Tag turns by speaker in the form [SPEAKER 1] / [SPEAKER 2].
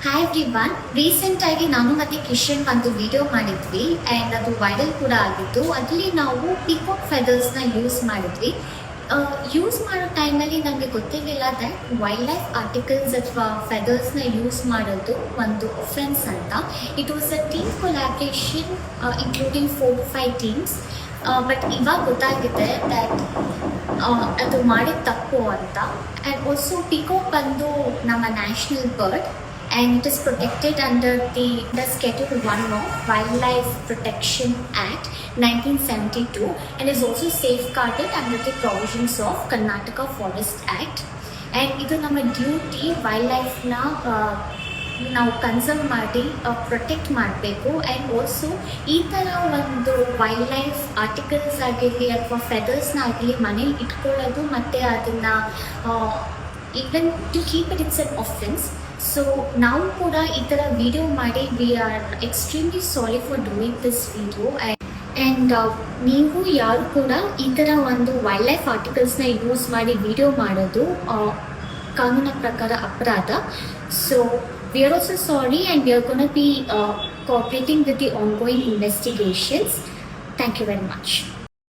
[SPEAKER 1] Hi everyone, recent ಆಗಿ ನಾನು ಮತ್ತೆ ಕಿಶನ್ ಒಂದು ವಿಡಿಯೋ ಮಾಡಿದ್ವಿ ಆ್ಯಂಡ್ ಅದು ವೈರಲ್ ಕೂಡ ಆಗಿತ್ತು. ಅದರಲ್ಲಿ ನಾವು ಪಿಕಾಕ್ ಫೆದರ್ಸ್ನ ಯೂಸ್ ಮಾಡಿದ್ವಿ. ಯೂಸ್ ಮಾಡೋ ಟೈಮಲ್ಲಿ ನಮಗೆ ಗೊತ್ತಿರಲಿಲ್ಲ ದಟ್ ವೈಲ್ಡ್ ಲೈಫ್ ಆರ್ಟಿಕಲ್ಸ್ ಅಥವಾ ಫೆದರ್ಸ್ನ ಯೂಸ್ ಮಾಡೋದು ಒಂದು ಒಫೆನ್ಸ್ ಅಂತ. It was a team collaboration including 4-5 teams. But ಇವಾಗ ಗೊತ್ತಾಗಿದೆ ದ್ಯಾಟ್ ಅದು ಮಾಡಿದ ತಪ್ಪು ಅಂತ. ಆ್ಯಂಡ್ ಆಲ್ಸೋ ಪಿಕಾಕ್ ಬಂದು ನಮ್ಮ national bird and it is protected under the Schedule 1 of Wildlife Protection Act 1972 and is also safeguarded under the provisions of Karnataka Forest Act. And ಇದು ನಮ್ಮ ಡ್ಯೂಟಿ ವೈಲ್ಡ್ ಲೈಫ್ನ ನಾವು conserve ಮಾಡಿ protect ಮಾಡಬೇಕು. And also ಈ ಥರ ಒಂದು wild life articles ಆಗಿರಲಿ ಅಥವಾ ಫೆದರ್ಸ್ನ ಆಗಲಿ ಮನೇಲಿ ಇಟ್ಕೊಳ್ಳೋದು ಮತ್ತು ಅದನ್ನು even to keep it it's an offence. So ನಾವು ಕೂಡ ಈ ಥರ ವಿಡಿಯೋ ಮಾಡಿ we are extremely sorry for doing this video. And ನೀವು ಯಾರು ಕೂಡ ಈ ಥರ ಒಂದು ವೈಲ್ಡ್ ಲೈಫ್ ಆರ್ಟಿಕಲ್ಸ್ನ ಯೂಸ್ ಮಾಡಿ ವಿಡಿಯೋ ಮಾಡೋದು ಕಾನೂನಿನ ಪ್ರಕಾರ ಅಪರಾಧ. So we are also sorry and we are gonna be cooperating with the ongoing investigations. Thank you very much.